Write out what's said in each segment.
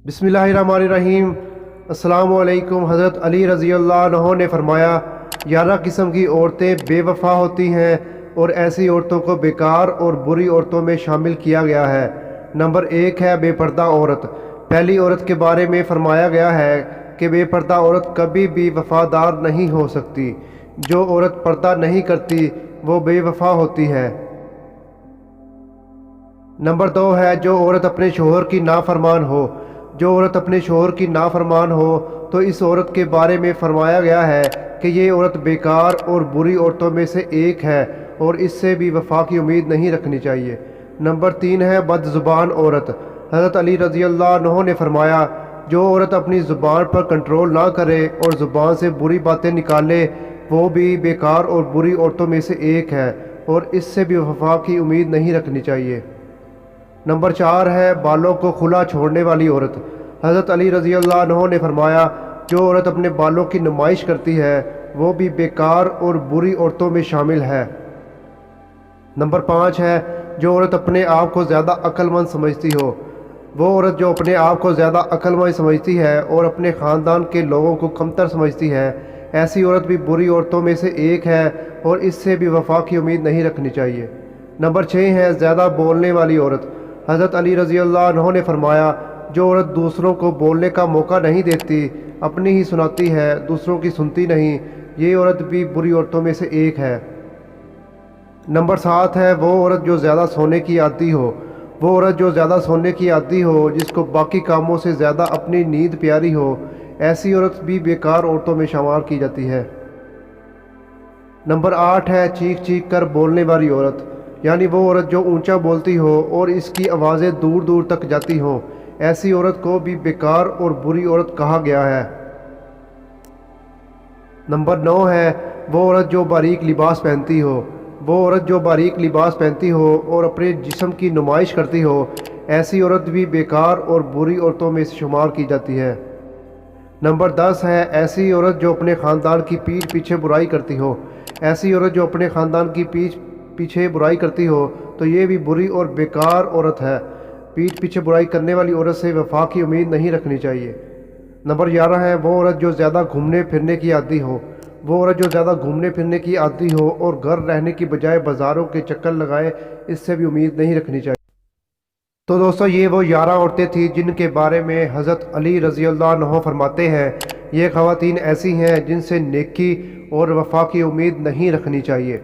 बिस्मिल्लाहिर्रहमानिर्रहीम। अस्सलामु अलैकुम। हज़रत अली रज़ी अल्लाह अन्हो ने फरमाया, 11 किस्म की औरतें बेवफा होती हैं और ऐसी औरतों को बेकार और बुरी औरतों में शामिल किया गया है। नंबर 1 है बेपर्दा औरत। पहली औरत के बारे में फरमाया गया है कि बेपर्दा औरत कभी भी वफादार नहीं हो सकती। जो औरत पर्दा नहीं करती वो बेवफा होती है। नंबर 2 है जो औरत अपने शोहर की नाफरमान हो। जो औरत अपने शोहर की नाफरमान हो तो इस औरत के बारे में फरमाया गया है कि ये औरत बेकार और बुरी औरतों में से एक है और इससे भी वफा की उम्मीद नहीं रखनी चाहिए। नंबर 3 है बदज़ुबान औरत। हज़रत अली रज़ी अल्लाह अन्हो ने फरमाया, जो औरत अपनी ज़ुबान पर कंट्रोल ना करे और ज़ुबान से बुरी बातें निकाले वो भी बेकार और बुरी औरतों में से एक है और इससे भी वफा की उम्मीद नहीं रखनी चाहिए। नंबर 4 है बालों को खुला छोड़ने वाली औरत। हज़रत अली रज़ी अल्लाह अन्हो ने फरमाया, जो औरत अपने बालों की नुमाइश करती है वो भी बेकार और बुरी औरतों में शामिल है। नंबर 5 है जो औरत अपने आप को ज़्यादा अक्लमंद समझती हो। वो औरत जो अपने आप को ज़्यादा अक्लमंद समझती है और अपने ख़ानदान के लोगों को कमतर समझती है, ऐसी औरत भी बुरी औरतों में से एक है और इससे भी वफा की उम्मीद नहीं रखनी चाहिए। नंबर 6 है ज़्यादा बोलने वाली औरत। हज़रत अली रज़ी अल्लाह अन्हो ने फरमाया, जो औरत दूसरों को बोलने का मौका नहीं देती, अपनी ही सुनाती है, दूसरों की सुनती नहीं, ये औरत भी बुरी औरतों में से एक है। नंबर 7 है वो औरत जो ज़्यादा सोने की आदी हो। वो औरत जो ज़्यादा सोने की आदी हो, जिसको बाकी कामों से ज़्यादा अपनी नींद प्यारी हो, ऐसी औरत भी बेकार औरतों में शुमार की जाती है। नंबर 8 है चीख चीख कर बोलने वाली औरत, यानी वो औरत जो ऊंचा बोलती हो और इसकी आवाज़ें दूर दूर तक जाती हों, ऐसी औरत को भी बेकार और बुरी औरत कहा गया है। नंबर 9 है वो औरत जो बारीक लिबास पहनती हो। वो औरत जो बारीक लिबास पहनती हो और अपने जिस्म की नुमाइश करती हो, ऐसी औरत भी बेकार और बुरी औरतों में शुमार की जाती है। नंबर 10 है ऐसी औरत जो अपने ख़ानदान की पीठ पीछे बुराई करती हो। ऐसी औरत जो अपने ख़ानदान की पीछे बुराई करती हो तो ये भी बुरी और बेकार औरत है। पीठ पीछे बुराई करने वाली औरत से वफा की उम्मीद नहीं रखनी चाहिए। नंबर 11 है वो औरत जो ज़्यादा घूमने फिरने की आदी हो। वो औरत जो ज़्यादा घूमने फिरने की आदी हो और घर रहने की बजाय बाज़ारों के चक्कर लगाए, इससे भी उम्मीद नहीं रखनी चाहिए। तो दोस्तों, ये वो 11 औरतें थी जिनके बारे में हज़रत अली रज़ी अल्लाह अन्हो फरमाते हैं, ये ख़वातीन ऐसी हैं जिनसे नेकी और वफा की उम्मीद नहीं रखनी चाहिए।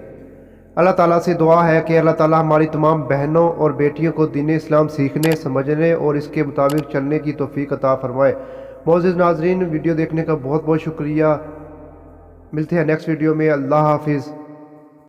अल्लाह ताला से दुआ है कि अल्लाह ताला हमारी तमाम बहनों और बेटियों को दीन इस्लाम सीखने, समझने और इसके मुताबिक चलने की तौफीक अता फरमाए। मोअज़्ज़िज़ नाज़रीन, वीडियो देखने का बहुत बहुत शुक्रिया। मिलते हैं नेक्स्ट वीडियो में। अल्लाह हाफिज़।